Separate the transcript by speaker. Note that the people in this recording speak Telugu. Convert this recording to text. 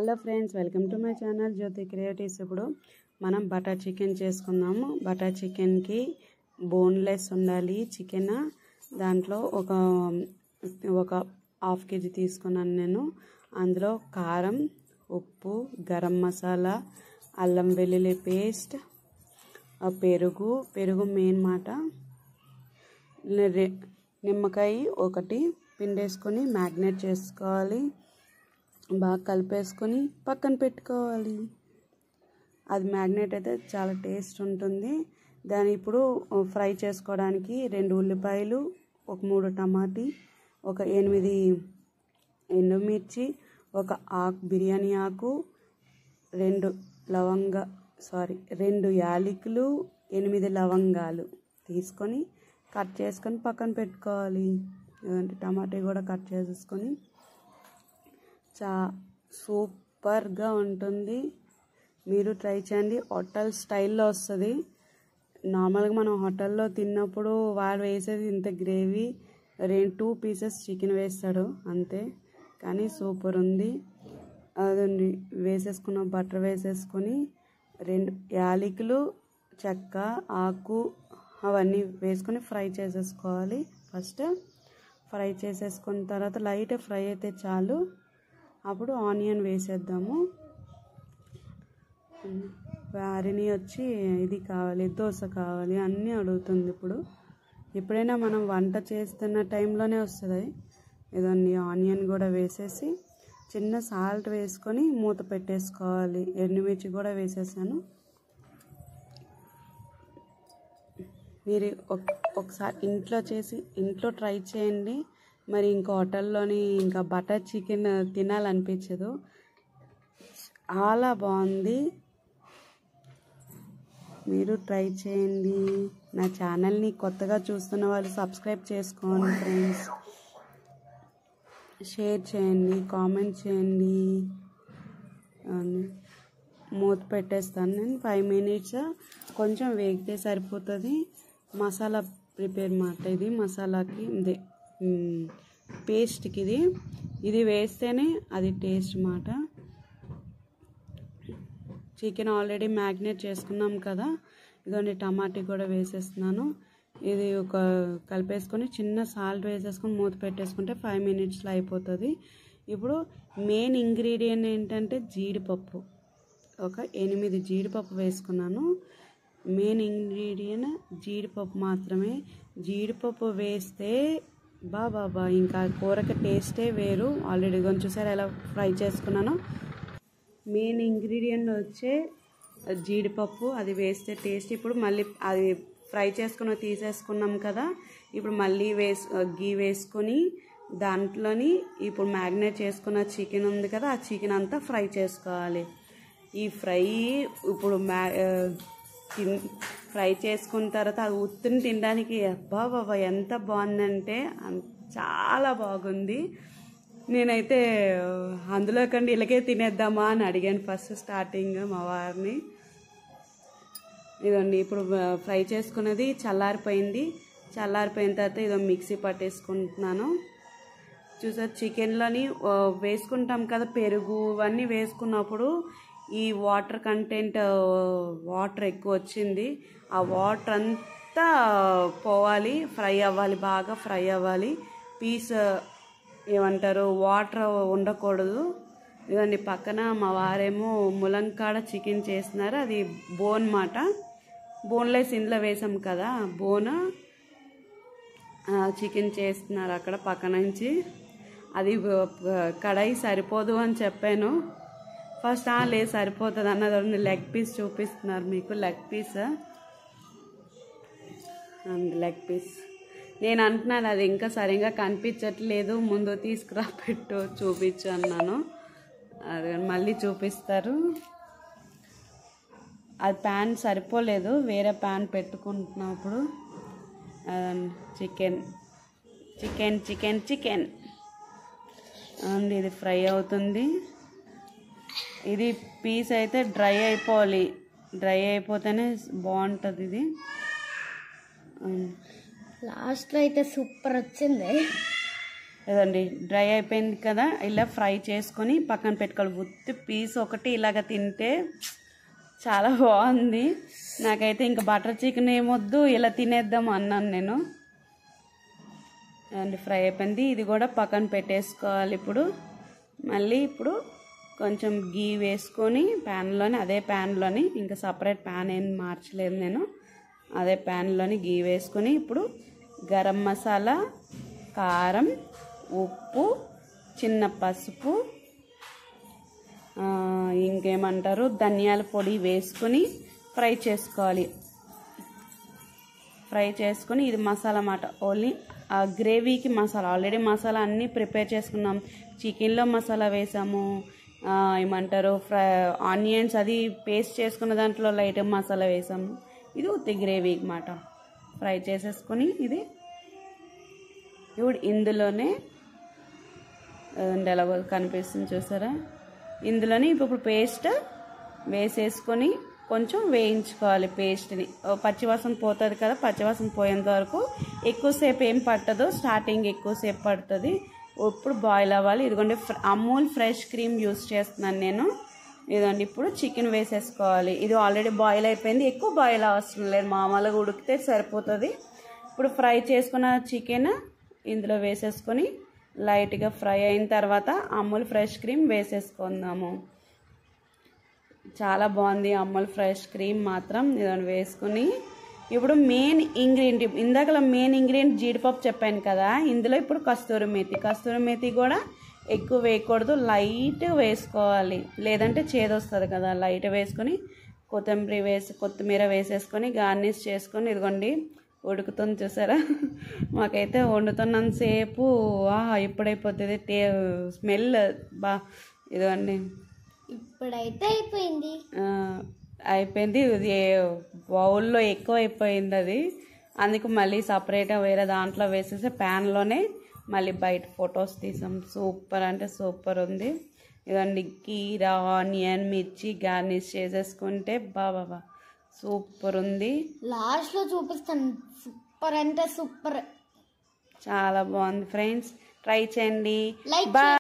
Speaker 1: Hello friends, welcome to my channel Jyothi creatives. ఇప్పుడు మనం బటర్ చికెన్ చేసుకుందాము. బటర్ చికెన్కి బోన్లెస్ ఉండాలి చికెన్. దాంట్లో ఒక హాఫ్ కేజీ తీసుకున్నాను నేను. అందులో కారం, ఉప్పు, గరం మసాలా, అల్లం వెల్లుల్లి పేస్ట్, పెరుగు మెయిన్ మాట, నిమ్మకాయ ఒకటి పిండేసుకొని మ్యాగ్నేట్ చేసుకోవాలి. బాగా కలిపేసుకొని పక్కన పెట్టుకోవాలి. అది మ్యాగ్నేట్ అయితే చాలా టేస్ట్ ఉంటుంది. దాన్ని ఇప్పుడు ఫ్రై చేసుకోవడానికి 2 ఉల్లిపాయలు, ఒక 3 టమాటీ, ఒక 8 ఎండుమిర్చి, ఒక బిర్యానీ ఆకు, 2 యాలకులు, 8 లవంగాలు తీసుకొని కట్ చేసుకొని పక్కన పెట్టుకోవాలి. టమాటా కూడా కట్ చేసేసుకొని సూపర్గా ఉంటుంది. మీరు ట్రై చేయండి. హోటల్ స్టైల్లో వస్తుంది. నార్మల్గా మనం హోటల్లో తిన్నప్పుడు వాడు వేసేది ఇంత గ్రేవీ, 2 పీసెస్ చికెన్ వేస్తాడు అంతే, కానీ సూపర్ ఉంది. అదండి వేసేసుకున్న బటర్ వేసేసుకొని 2 యాలకులు, చెక్క, ఆకు అవన్నీ వేసుకొని ఫ్రై చేసేసుకోవాలి. ఫస్ట్ ఫ్రై చేసేసుకున్న తర్వాత లైట్ ఫ్రై అయితే చాలు. అప్పుడు ఆనియన్ వేసేద్దాము. వారిని వచ్చి ఇది కావాలి, దోశ కావాలి అన్నీ అడుగుతుంది. ఎప్పుడైనా మనం వంట చేస్తున్న టైంలోనే వస్తుంది. ఇదండి ఆనియన్ కూడా వేసేసి చిన్న సాల్ట్ వేసుకొని మూత పెట్టేసుకోవాలి. ఎండుమిర్చి కూడా వేసేసాను. మీరు ఒకసారి ఇంట్లో ట్రై చేయండి. మరి ఇంకా హోటల్లోని ఇంకా బటర్ చికెన్ తినాలనిపించదు. చాలా బాగుంది. మీరు ట్రై చేయండి. నా ఛానల్ని కొత్తగా చూస్తున్న వాళ్ళు సబ్స్క్రైబ్ చేసుకోండి ఫ్రెండ్స్. షేర్ చేయండి, కామెంట్ చేయండి. మూత పెట్టేస్తాను నేను 5 మినిట్స్. కొంచెం వేగితే సరిపోతుంది. మసాలా ప్రిపేర్ మాట ఇది. మసాలాకి ఇదే పేస్ట్కి ఇది వేస్తేనే అది టేస్ట్ మాట. చికెన్ ఆల్రెడీ మ్యాగ్నేట్ చేసుకున్నాం కదా. ఇదండి టమాటా కూడా వేసేస్తున్నాను. ఇది కలిపేసుకొని చిన్న సాల్ట్ వేసేసుకొని మూత పెట్టేసుకుంటే 5 మినిట్స్లో అయిపోతుంది. ఇప్పుడు మెయిన్ ఇంగ్రీడియంట్ ఏంటంటే జీడిపప్పు. ఒక 8 జీడిపప్పు వేసుకున్నాను. మెయిన్ ఇంగ్రీడియంట్ జీడిపప్పు మాత్రమే. జీడిపప్పు వేస్తే బాబా ఇంకా కూరకి టేస్టే వేరు. ఆల్రెడీ చూసారు ఎలా ఫ్రై చేసుకున్నాను. మెయిన్ ఇంగ్రీడియంట్ వచ్చే జీడిపప్పు, అది వేస్తే టేస్ట్. ఇప్పుడు మళ్ళీ అది ఫ్రై చేసుకుని తీసేసుకున్నాం కదా. ఇప్పుడు మళ్ళీ గీ వేసుకొని దాంట్లోని ఇప్పుడు మ్యాగ్నేట్ చేసుకున్న చికెన్ ఉంది కదా, ఆ చికెన్ అంతా ఫ్రై చేసుకోవాలి. ఈ ఫ్రై ఇప్పుడు ఫ్రై చేసుకున్న తర్వాత అది ఉత్తిని తినడానికి బాబా ఎంత బాగుందంటే చాలా బాగుంది. నేనైతే అందులో కండి ఇలాగే తినేద్దామా అని అడిగాను ఫస్ట్ స్టార్టింగ్ మా వారిని. ఇదండి ఇప్పుడు ఫ్రై చేసుకున్నది చల్లారిపోయింది. చల్లారిపోయిన తర్వాత ఇదో మిక్సీ పట్టేసుకుంటున్నాను. చూసారు చికెన్లోని వేసుకుంటాం కదా పెరుగు ఇవన్నీ వేసుకున్నప్పుడు ఈ వాటర్ కంటెంట్ వాటర్ ఎక్కువ వచ్చింది. ఆ వాటర్ అంతా పోవాలి, ఫ్రై అవ్వాలి, బాగా ఫ్రై అవ్వాలి. పీస్ ఏమంటారు వాటర్ ఉండకూడదు. ఇదండి పక్కన మా వారేమో ములంకాడ చికెన్ చేస్తున్నారు. అది బోన్ మాట. బోన్లెస్ ఇంట్లో వేసాం కదా, బోన్ చికెన్ చేస్తున్నారు అక్కడ పక్క నుంచి. అది కడాయి సరిపోదు అని చెప్పాను ఫస్ట్. లేదు సరిపోతుంది అన్నది. లెగ్ పీస్ చూపిస్తున్నారు మీకు. లెగ్ పీస్ నేను అంటున్నాను అది ఇంకా సరిగా కనిపించట్లేదు, ముందు తీసుకురా పెట్టు చూపించు అన్నాను. అది మళ్ళీ చూపిస్తారు. అది ప్యాన్ సరిపోలేదు, వేరే ప్యాన్ పెట్టుకుంటున్నప్పుడు. చికెన్ అండ్ ఇది ఫ్రై అవుతుంది. ఇది పీస్ అయితే డ్రై అయిపోవాలి. డ్రై అయిపోతేనే బాగుంటుంది. ఇది
Speaker 2: లాస్ట్లో అయితే సూపర్ వచ్చింది.
Speaker 1: ఇదండి డ్రై అయిపోయింది కదా, ఇలా ఫ్రై చేసుకొని పక్కన పెట్టుకోవాలి. ఉత్తి పీస్ ఒకటి ఇలాగ తింటే చాలా బాగుంది. నాకైతే ఇంకా బటర్ చికెన్ ఏమొద్దు, ఇలా తినేద్దాం అన్నాను నేను. అండ్ ఫ్రై అయిపోయింది, ఇది కూడా పక్కన పెట్టేసుకోవాలి. ఇప్పుడు కొంచెం గీ వేసుకొని ప్యాన్లోని, అదే ప్యాన్లోని, ఇంకా సపరేట్ ప్యాన్ ఏం మార్చలేదు నేను, అదే ప్యాన్లోని గీ వేసుకొని ఇప్పుడు గరం మసాలా, కారం, ఉప్పు, చిన్న పసుపు, ఇంకేమంటారు ధనియాల పొడి వేసుకొని ఫ్రై చేసుకోవాలి. ఫ్రై చేసుకొని ఇది మసాలా మాట, ఓన్లీ ఆ గ్రేవీకి మసాలా. ఆల్రెడీ మసాలా అన్నీ ప్రిపేర్ చేసుకున్నాం. చికెన్లో మసాలా వేసాము, ఏమంటారు ఆనియన్స్ అది పేస్ట్ చేసుకున్న దాంట్లో లైట్ మసాలా వేసాము. ఇది ఉత్తి గ్రేవీకి మాట. ఫ్రై చేసేసుకొని ఇది ఇప్పుడు ఇందులోనే ఎలాగో కనిపిస్తుంది చూసారా, ఇందులోని ఇప్పుడు పేస్ట్ వేసేసుకొని కొంచెం వేయించుకోవాలి. పేస్ట్ని పచ్చివాసన పోతుంది కదా, పచ్చివాసన పోయేంత వరకు ఎక్కువసేపు ఏం పట్టదు, స్టార్టింగ్ ఎక్కువసేపు పడుతుంది. ఇప్పుడు బాయిల్ అవ్వాలి. ఇదిగోండి అమూల్ ఫ్రెష్ క్రీమ్ యూస్ చేస్తున్నాను నేను. ఇదండి ఇప్పుడు చికెన్ వేసేసుకోవాలి. ఇది ఆల్రెడీ బాయిల్ అయిపోయింది, ఎక్కువ బాయిల్ అవసరం లేదు, మామూలుగా ఉడికితే సరిపోతుంది. ఇప్పుడు ఫ్రై చేసుకున్న చికెన్ ఇందులో వేసేసుకొని లైట్గా ఫ్రై అయిన తర్వాత అమూల్ ఫ్రెష్ క్రీమ్ వేసేసుకుందాము. చాలా బాగుంది అమూల్ ఫ్రెష్ క్రీమ్ మాత్రం. ఇదని వేసుకుని ఇప్పుడు మెయిన్ ఇంగ్రీడియంట్, ఇందాకలా మెయిన్ ఇంగ్రీడియంట్ జీడిపప్పు చెప్పాను కదా, ఇందులో ఇప్పుడు కస్తూరి మేతి కూడా ఎక్కువ వేయకూడదు, లైట్ వేసుకోవాలి, లేదంటే చేదొస్తుంది కదా. లైట్ వేసుకొని కొత్తిమీర వేసేసుకొని గార్నిష్ చేసుకొని, ఇదిగోండి ఉడుకుతుంది చూసారా. మాకైతే వండుతున్నంతసేపు ఎప్పుడైపోతుంది స్మెల్ ఇదిగోండి
Speaker 2: ఇప్పుడైతే
Speaker 1: అయిపోయింది. ఇది బౌల్లో ఎక్కువ అయిపోయింది అది, అందుకు మళ్ళీ సపరేట్గా వేరే దాంట్లో వేసేసి ప్యాన్లోనే మళ్ళీ బయట ఫొటోస్ తీసాం. సూపర్ అంటే సూపర్ ఉంది. ఇదండి కీరా, ఆనియన్, మిర్చి గార్నిష్ చేసేసుకుంటే బాబా సూపర్ ఉంది.
Speaker 2: లాస్ట్లో చూపిస్తాను, సూపర్ అంటే సూపర్,
Speaker 1: చాలా బాగుంది ఫ్రెండ్స్. ట్రై చేయండి.
Speaker 2: బాయ్.